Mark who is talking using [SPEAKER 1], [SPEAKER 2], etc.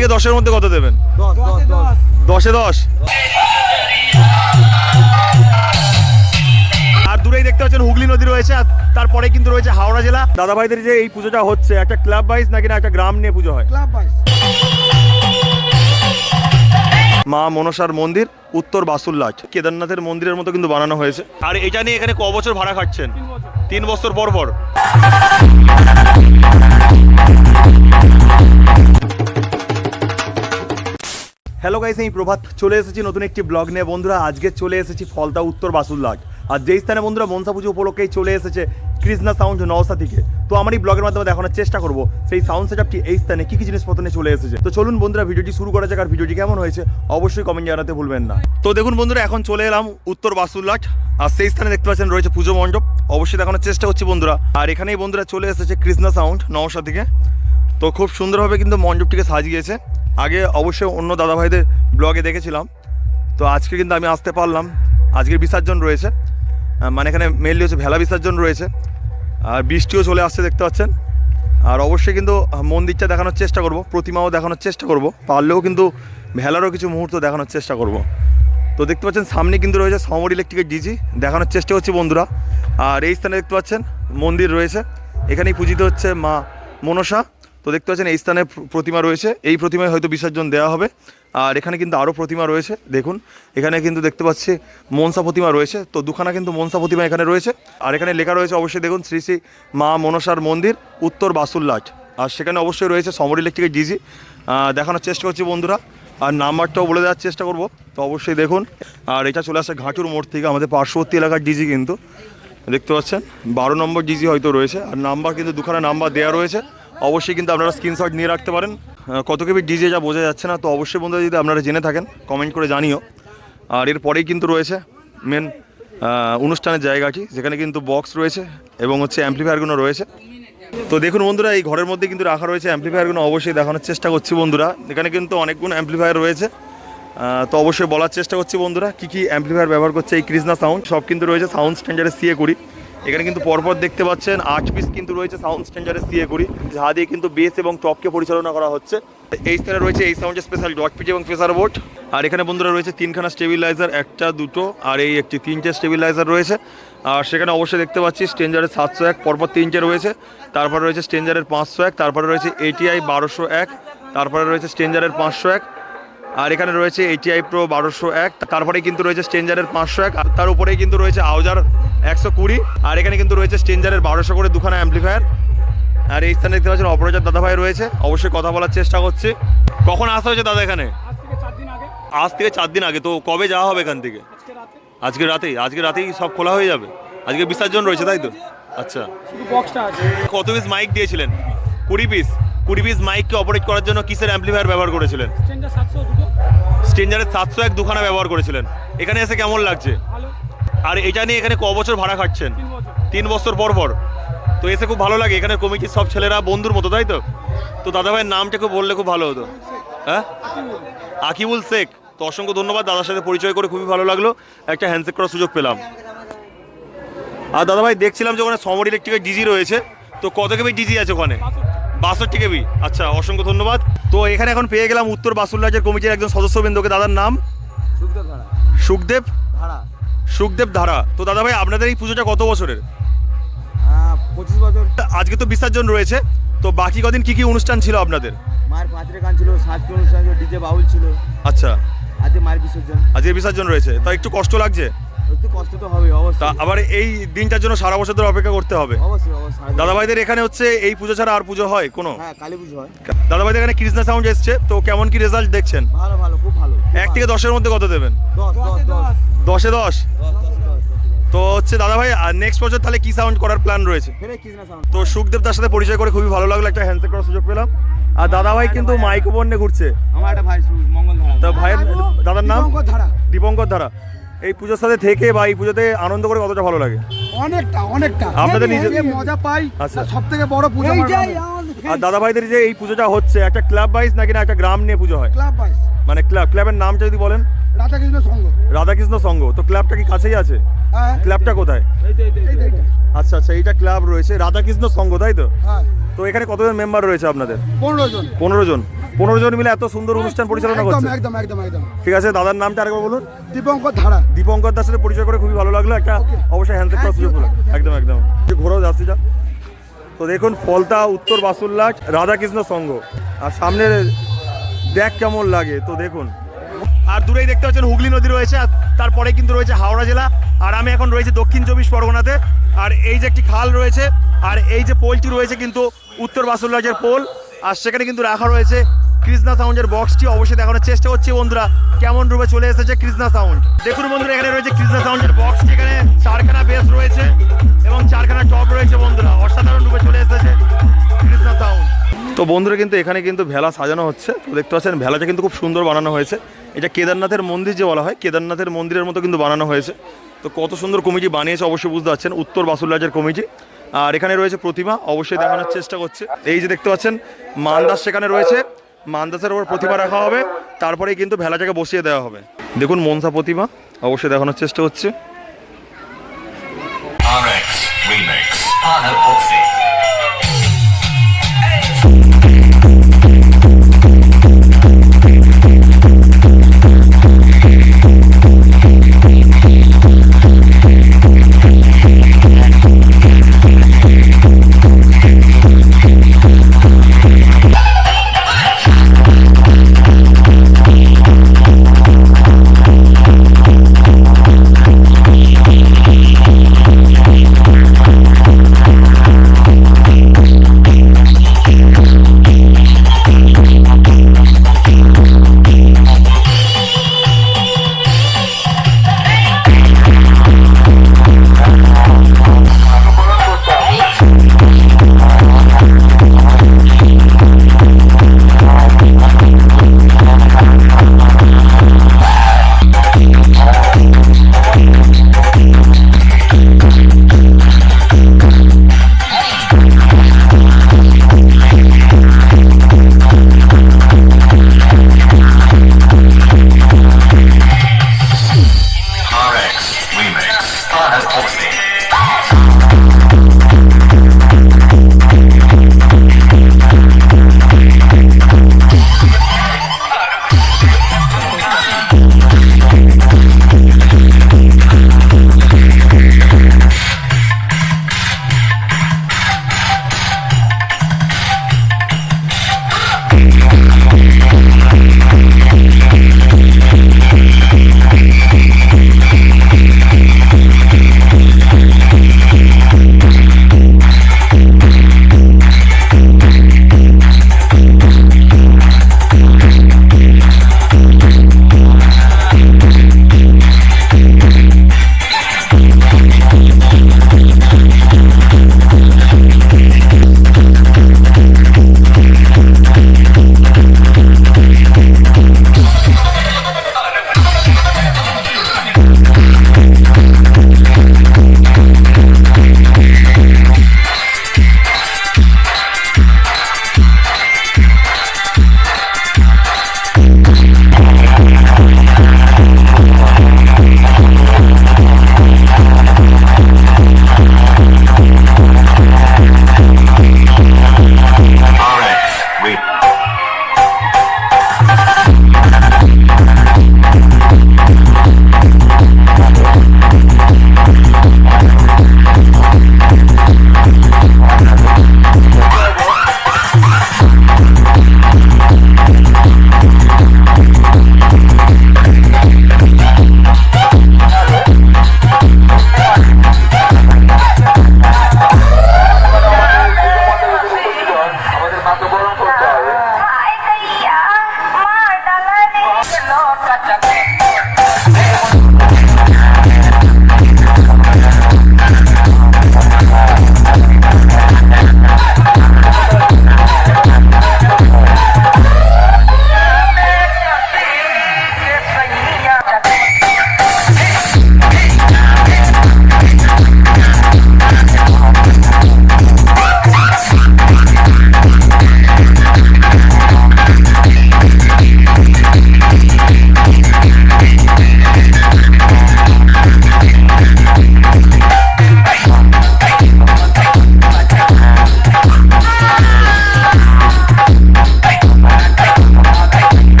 [SPEAKER 1] থেকে 10-এর মধ্যে কত দেবেন? 10-এ 10। আর দূরেই দেখতে পাচ্ছেন হুগলি নদী রয়েছে, আর তারপরে কিন্তু রয়েছে হাওড়া জেলা। দাদা ভাইদের যে এই পুজোটা হচ্ছে একটা ক্লাব ওয়াইজ নাকি না একটা গ্রাম নিয়ে পুজো হয়?
[SPEAKER 2] Club wise.
[SPEAKER 1] মা মনসার মন্দির, উত্তর বাসুরলাট, কেদারনাথের মন্দিরের মতো কিন্তু বানানো হয়েছে। আর এটা নিয়ে এখানে ক বছর ভাড়া খাচ্ছেন? 3 বছর পর পর। হ্যালো গাইস, এই প্রভাত চলে এসেছি নতুন একটি ব্লগ নিয়ে। বন্ধুরা আজকে চলে এসেছি ফলতা উত্তর বাসুরলাট, আর যেই স্থানে বন্ধুরা মনসা পুজো উপলক্ষেই চলে এসেছে কৃষ্ণা সাউন্ড নওসা থেকে। তো আমার এই ব্লগের মাধ্যমে দেখানোর চেষ্টা করবো সেই সাউন্ড সেটআপটি এই স্থানে কী কী জিনিসপত্র নিয়ে চলে এসেছে। তো চলুন বন্ধুরা ভিডিওটি শুরু করা যাক, আর ভিডিওটি কেমন হয়েছে অবশ্যই কমেন্ট জানাতে ভুলবেন না। তো দেখুন বন্ধুরা, এখন চলে এলাম উত্তর বাসুরলাট, আর সেই স্থানে দেখতে পাচ্ছেন রয়েছে পুজো মণ্ডপ। অবশ্যই দেখানোর চেষ্টা করছি বন্ধুরা। আর এখানেই বন্ধুরা চলে এসেছে কৃষ্ণা সাউন্ড নওসা থেকে। তো খুব সুন্দরভাবে কিন্তু মণ্ডপটিকে সাজিয়েছে। আগে অবশ্যই অন্য দাদা ভাইদের ব্লগে দেখেছিলাম, তো আজকে কিন্তু আমি আসতে পারলাম। আজকের বিসর্জন রয়েছে, মানে এখানে মেনলি হচ্ছে ভেলা বিসর্জন রয়েছে, আর বৃষ্টিও চলে আসছে দেখতে পাচ্ছেন। আর অবশ্যই কিন্তু মন্দিরটা দেখানোর চেষ্টা করব, প্রতিমাও দেখানোর চেষ্টা করব, পারলেও কিন্তু ভেলারও কিছু মুহূর্ত দেখানোর চেষ্টা করব। তো দেখতে পাচ্ছেন সামনে কিন্তু রয়েছে সমর ইলেকট্রিকের ডিজি, দেখানোর চেষ্টা করছি বন্ধুরা। আর এই স্থানে দেখতে পাচ্ছেন মন্দির রয়েছে, এখানেই পূজিত হচ্ছে মা মনসা। তো দেখতে পাচ্ছেন এই স্থানে প্রতিমা রয়েছে, এই প্রতিমায় হয়তো বিসর্জন দেওয়া হবে। আর এখানে কিন্তু আরও প্রতিমা রয়েছে, দেখুন এখানে কিন্তু দেখতে পাচ্ছি মনসা প্রতিমা রয়েছে। তো দুখানা কিন্তু মনসা প্রতিমা এখানে রয়েছে। আর এখানে লেখা রয়েছে অবশ্যই দেখুন শ্রী শ্রী মা মনসার মন্দির, উত্তর বাসুরলাট। আর সেখানে অবশ্যই রয়েছে সমর ইলেকট্রিকের ডিজি, দেখানোর চেষ্টা করছি বন্ধুরা। আর নাম্বারটাও বলে দেওয়ার চেষ্টা করব, তো অবশ্যই দেখুন। আর এটা চলে আসছে ঘাটুর মোড় থেকে, আমাদের পার্শ্ববর্তী এলাকার ডিজি কিন্তু দেখতে পাচ্ছেন 12 নম্বর ডিজি হয়তো রয়েছে। আর নাম্বার কিন্তু দুখানা নাম্বার দেওয়া রয়েছে, অবশ্যই কিন্তু আপনারা স্ক্রিনশট নিয়ে রাখতে পারেন। কত কেবি ডিজে যা বোঝা যাচ্ছে না, তো অবশ্যই বন্ধুরা যদি আপনারা জেনে থাকেন কমেন্ট করে জানিও। আর এরপরেই কিন্তু রয়েছে মেন অনুষ্ঠানের জায়গাটি, যেখানে কিন্তু বক্স রয়েছে এবং হচ্ছে অ্যাম্পলিফায়ারগুলো রয়েছে। তো দেখুন বন্ধুরা, এই ঘরের মধ্যে কিন্তু রাখা রয়েছে অ্যাম্পলিফায়ারগুলো, অবশ্যই দেখানোর চেষ্টা করছি বন্ধুরা। এখানে কিন্তু অনেকগুলো অ্যাম্পলিফায়ার রয়েছে, তো অবশ্যই বলার চেষ্টা করছি বন্ধুরা কী কী অ্যাম্পলিফায়ার ব্যবহার করছে এই কৃষ্ণা সাউন্ড। সব কিন্তু রয়েছে সাউন্ড স্ট্যান্ডার্ডের CA20। এখানে কিন্তু পরপর দেখতে পাচ্ছেন 8 পিস কিন্তু রয়েছে সাউন্ড স্ট্যান্ডার্ডের CA20, যা দিয়ে কিন্তু বেস এবং টপকে পরিচালনা করা হচ্ছে। এই স্থানে রয়েছে এই সাউন্ডের স্পেশাল ডট পিচ এবং প্রেসার বোর্ড। আর এখানে বন্ধুরা রয়েছে 3খানা স্টেবিলাইজার, 1টা 2টো আর এই একটি 3টে স্টেবিলাইজার রয়েছে। আর সেখানে অবশ্যই দেখতে পাচ্ছি স্ট্রেঞ্জারের 701 পরপর 3টে রয়েছে, তারপরে রয়েছে স্ট্রেঞ্জারের 501, তারপরে রয়েছে ATI 1201, তারপরে রয়েছে স্ট্রেঞ্জারের 501, আর এখানে রয়েছে ATI Pro 1201, তারপরে কিন্তু রয়েছে স্ট্রেঞ্জারের 501, আর তার উপরেই কিন্তু রয়েছে আউজার 120। আর এখানে কিন্তু রয়েছে স্ট্রেঞ্জারের 1200 করে দুখানা অ্যাম্পলিফায়ার। আর এই স্থানে দেখতে পাচ্ছেন অপরাজার দাদা ভাই রয়েছে, অবশ্যই কথা বলার চেষ্টা করছি। কখন আসা হয়েছে দাদা এখানে? আজ থেকে 4 দিন আগে। তো কবে যাওয়া হবে এখান থেকে? আজকে রাতেই সব খোলা হয়ে যাবে। আজকে বিসর্জন রয়েছে তাই তো? আচ্ছা, কত পিস মাইক দিয়েছিলেন? 20 পিস মাইককে অপারেট করার জন্য কিসের অ্যাম্পলিফায়ার ব্যবহার করেছিলেন? স্ট্রেঞ্জারের 701 দুখানা ব্যবহার করেছিলেন। এখানে এসে কেমন লাগছে? আর এটা নিয়ে এখানে ক বছর ভাড়া খাচ্ছেন? 3 বছর পর পর। তো এসে খুব ভালো লাগে, এখানে কমিটির সব ছেলেরা বন্ধুর মতো তাই তো? তো দাদা ভাইয়ের নামটা খুব বললে খুব ভালো হতো। হ্যাঁ, আকিবুল শেখ। তো অসংখ্য ধন্যবাদ, দাদার সাথে পরিচয় করে খুবই ভালো লাগলো, একটা হ্যান্ডশেক করার সুযোগ পেলাম। আর দাদা ভাই দেখছিলাম যে ওখানে সমর ইলেকট্রিকের ডিজি রয়েছে, তো কত কেবি ডিজি আছে ওখানে? 62 কেবি। আচ্ছা, অসংখ্য ধন্যবাদ। তো এখানে এখন পেয়ে গেলাম উত্তর বাসুরলাটের কমিটির একজন সদস্যবৃন্দকে। দাদার নাম? সুখদেব ধারা। তো দাদা ভাই আপনাদের এই পুজোটা কত বছরের?
[SPEAKER 2] 25 বছর।
[SPEAKER 1] আজকে তো বিসর্জন রয়েছে, তো বাকি কদিন কি কি অনুষ্ঠান ছিল আপনাদের?
[SPEAKER 2] মায়ের পাঁচরে গান ছিল, সাংস্কৃতিক অনুষ্ঠান ছিল, ডিজে বাউল ছিল।
[SPEAKER 1] আচ্ছা,
[SPEAKER 2] আজকে মায়ের বিসর্জন।
[SPEAKER 1] আজকে বিসর্জন রয়েছে, তা একটু কষ্ট লাগছে?
[SPEAKER 2] একটু কষ্ট তো হবে অবশ্যই।
[SPEAKER 1] তা আবার এই দিনটার জন্য সারা বছর ধরে অপেক্ষা করতে হবে?
[SPEAKER 2] অবশ্যই।
[SPEAKER 1] দাদা ভাইদের এখানে হচ্ছে এই পুজো ছাড়া আর পুজো হয় কোনো?
[SPEAKER 2] হ্যাঁ, কালী পুজো হয়।
[SPEAKER 1] দাদা ভাইদের এখানে কৃষ্ণা সাউন্ড এসছে, তো কেমন কি রেজাল্ট দেখছেন?
[SPEAKER 2] ভালো, খুব ভালো।
[SPEAKER 1] 1 থেকে 10-এর মধ্যে কত দেবেন? 10-এ 10। তো হচ্ছে দাদা ভাই নেক্সট বছর তাহলে কি সাউন্ড করার প্ল্যান রয়েছে? তো সুখদেব দার সাথে পরিচয় করে খুবই ভালো লাগলো, একটা হ্যান্ডশেক করার সুযোগ পেলাম। আর দাদা ভাই কিন্তু মাইক্রোফোন নিয়ে ঘুরছে।
[SPEAKER 2] আমার একটা ভাই মঙ্গল ধারা।
[SPEAKER 1] তা ভাইয়ের দাদার নাম?
[SPEAKER 2] দীপঙ্কর ধারা।
[SPEAKER 1] এই পুজোর সাথে থেকে বা এই পুজোতে আনন্দ করে কতটা ভালো লাগে?
[SPEAKER 2] অনেকটা
[SPEAKER 1] আপনাদের নিজের
[SPEAKER 2] মজা পাই।
[SPEAKER 1] আচ্ছা,
[SPEAKER 2] সবথেকে বড় পুজো।
[SPEAKER 1] আর দাদা ভাইদের যে এই পুজোটা হচ্ছে একটা ক্লাব ওয়াইজ নাকি না একটা গ্রাম নিয়ে পুজো হয়?
[SPEAKER 2] Club wise.
[SPEAKER 1] মানে ক্লাবের নামটা যদি বলেন? রাধাকৃষ্ণ সংঘ। তো ক্লাবটা কি কাছেই আছে?
[SPEAKER 2] হ্যাঁ।
[SPEAKER 1] ক্লাবটা কোথায়? আচ্ছা, এইটা ক্লাব রয়েছে রাধাকৃষ্ণ সংঘ তাই তো?
[SPEAKER 2] হ্যাঁ।
[SPEAKER 1] তো এখানে কতজন মেম্বার রয়েছে আপনাদের?
[SPEAKER 2] 15 জন।
[SPEAKER 1] 15 জন। 15 জন মিলে এত সুন্দর অনুষ্ঠান পরিচালনা
[SPEAKER 2] একদম
[SPEAKER 1] করছে।
[SPEAKER 2] একদম একদম একদম
[SPEAKER 1] ঠিক আছে, দাদার নামটা আরেকবার বলুন।
[SPEAKER 2] দীপঙ্কর ধারা।
[SPEAKER 1] দীপঙ্কর দার সাথে পরিচয় করে খুবই ভালো লাগলো, একটা অবশ্যই হ্যান্ডশেক করার সুযোগ হলো। একদম একদম ঘোরাও যাচ্ছি যা। তো দেখুন ফলতা উত্তর বাসুরলাট রাধাকৃষ্ণ সংঘ, আর সামনে দেখ কেমন লাগে। তো দেখুন, আর দূরেই দেখতে পাচ্ছেন হুগলি নদী রয়েছে, আর তারপরে কিন্তু রয়েছে হাওড়া জেলা, আর আমি এখন রয়েছে দক্ষিণ 24 পরগনাতে। আর এই যে একটি খাল রয়েছে, আর এই যে পোলটি রয়েছে কিন্তু উত্তর বাসুরলাটের পোল, আর সেখানে কিন্তু রাখা রয়েছে কৃষ্ণা সাউন্ডের বক্সটি। অবশ্যই দেখানোর চেষ্টা করছি বন্ধুরা কেমন রূপে চলে এসেছে কৃষ্ণা সাউন্ড। দেখুন বন্ধুরা, এখানে রয়েছে কৃষ্ণা সাউন্ডের বক্স, এখানে 4খানা বেস রয়েছে এবং 4খানা টপ রয়েছে বন্ধুরা। অসাধারণ রূপে চলে এসেছে কৃষ্ণা সাউন্ড। তো বন্ধুরা কিন্তু এখানে কিন্তু ভেলা সাজানো হচ্ছে। তো দেখতে পাচ্ছেন ভেলাটা কিন্তু খুব সুন্দর বানানো হয়েছে। এটা কেদারনাথের মন্দির যে বলা হয়, কেদারনাথের মন্দিরের মতো কিন্তু বানানো হয়েছে। তো কত সুন্দর কমিটি বানিয়েছে অবশ্যই বুঝতে পারছেন, উত্তর বাসুরলাটের কমিটি। আর এখানে রয়েছে প্রতিমা, অবশ্যই দেখানোর চেষ্টা করছে। এই যে দেখতে পাচ্ছেন মানদাস সেখানে রয়েছে, মানদাসের ওপর প্রতিমা রাখা হবে, তারপরেই কিন্তু ভেলাটাকে বসিয়ে দেওয়া হবে। দেখুন মনসা প্রতিমা, অবশ্যই দেখানোর চেষ্টা হচ্ছে।
[SPEAKER 3] RX Remix. Anna Puffy.